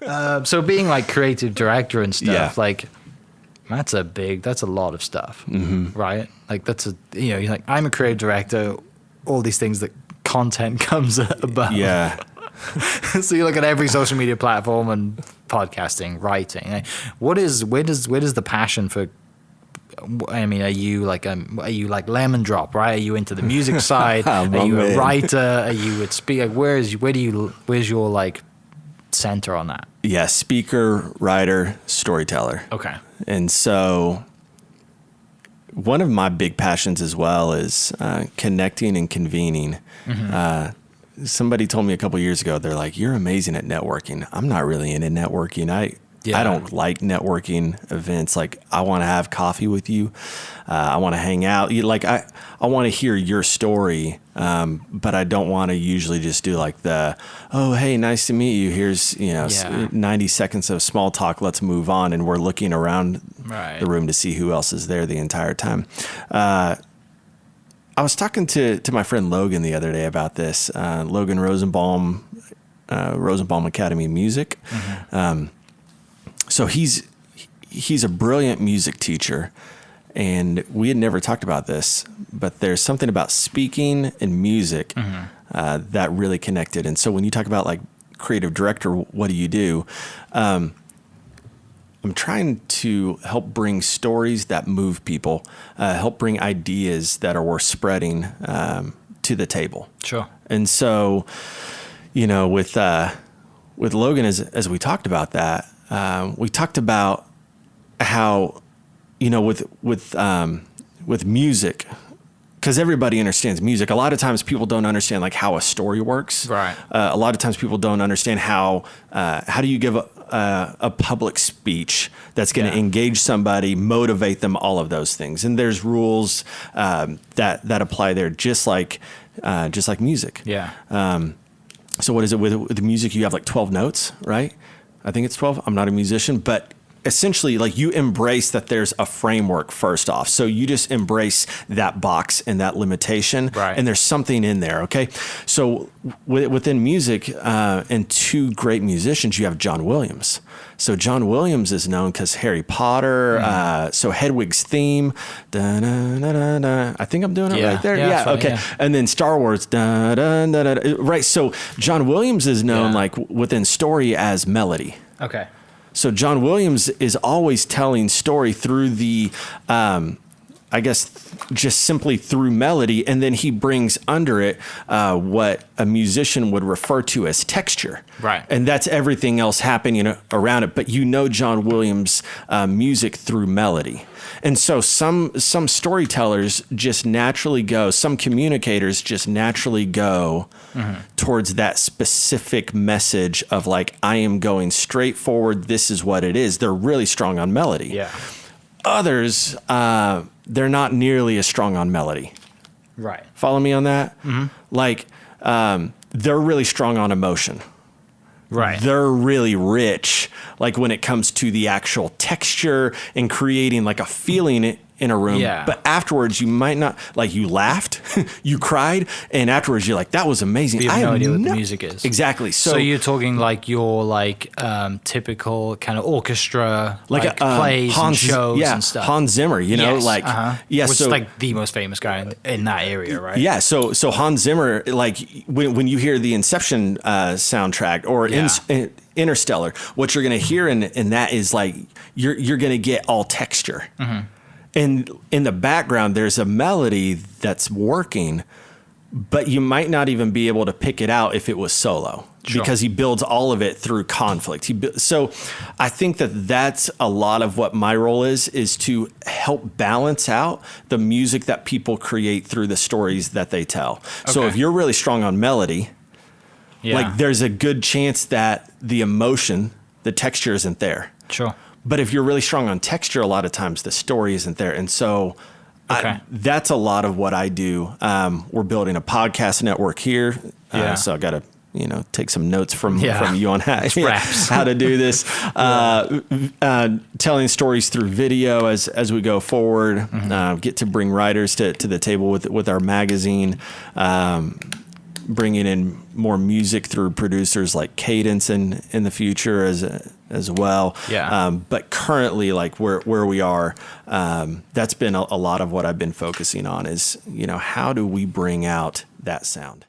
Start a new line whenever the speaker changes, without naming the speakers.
So being like creative director and stuff,
Yeah.
like that's a lot of stuff, right? Like you're like, I'm a creative director, all these things that content comes above.
Yeah.
So you look at every social media platform and podcasting, writing. Like, where does the passion for? I mean, are you like Lemon Drop, right? Are you into the music side? Are you a writer? Are you a speaker? Where's your like center on that?
Yeah, speaker, writer, storyteller.
Okay.
And so one of my big passions as well is connecting and convening. Somebody told me a couple years ago, they're like, you're amazing at networking. I'm not really into networking. I don't like networking events. Like, I want to have coffee with you. I want to hang out. I want to hear your story, but I don't want to usually just do like oh, hey, nice to meet you. Here's 90 seconds of small talk. Let's move on. And we're looking around the room to see who else is there the entire time. I was talking to my friend Logan the other day about this. Logan Rosenbaum, Rosenbaum Academy of Music. So he's a brilliant music teacher, and we had never talked about this, but there's something about speaking and music that really connected. And so when you talk about like creative director, what do you do? I'm trying to help bring stories that move people, help bring ideas that are worth spreading to the table. Sure. And so, with Logan, as we talked about that, we talked about how, with music, because everybody understands music. A lot of times people don't understand like how a story works. Right. A lot of times people don't understand how do you give a public speech that's going to engage somebody, motivate them, all of those things. And there's rules that apply there, just like music. Yeah. So what is it with music? You have like 12 notes, right? I think it's 12. I'm not a musician, but essentially, like, you embrace that there's a framework first off. So you just embrace that box and that limitation, right? And there's something in there, okay? So within music, and two great musicians, you have John Williams. So John Williams is known because Harry Potter, so Hedwig's theme, da-da-da-da-da. I think I'm doing it right there. Yeah, okay. Yeah. And then Star Wars, da-da-da-da-da. Right, so John Williams is known like within story as melody. Okay. So John Williams is always telling story through the, I guess, just simply through melody, and then he brings under it what a musician would refer to as texture. Right. And that's everything else happening around it. But John Williams' music through melody. And so some storytellers just naturally go, some communicators just naturally go towards that specific message of like, I am going straight forward. This is what it is. They're really strong on melody. Yeah. Others, they're not nearly as strong on melody. Right. Follow me on that? Mm-hmm. Like, they're really strong on emotion. Right. They're really rich, like when it comes to the actual texture and creating like a feeling in a room. Yeah. But afterwards, you might not, like, you laughed, you cried, and afterwards you're like, that was amazing.
But you have no idea what the music is.
Exactly.
So you're talking like your typical kind of orchestra, like plays and shows and stuff.
Hans Zimmer,
which is like the most famous guy in that area, right? Yeah.
So Hans Zimmer, like when you hear the Inception soundtrack or Interstellar, what you're going to hear in that is like you're going to get all texture. Mm-hmm. And in the background, there's a melody that's working, but you might not even be able to pick it out if it was solo. Sure. Because he builds all of it through conflict. So I think that's a lot of what my role is to help balance out the music that people create through the stories that they tell. Okay. So if you're really strong on melody, like, there's a good chance that the emotion, the texture isn't there. Sure. But if you're really strong on texture, a lot of times the story isn't there. And so that's a lot of what I do. We're building a podcast network here. So I got to, take some notes from you on how to do this. Telling stories through video as we go forward. Get to bring writers to the table with our magazine. bringing in more music through producers like Cadence in the future as well.
Yeah.
But currently, like where we are, that's been a lot of what I've been focusing on is, how do we bring out that sound?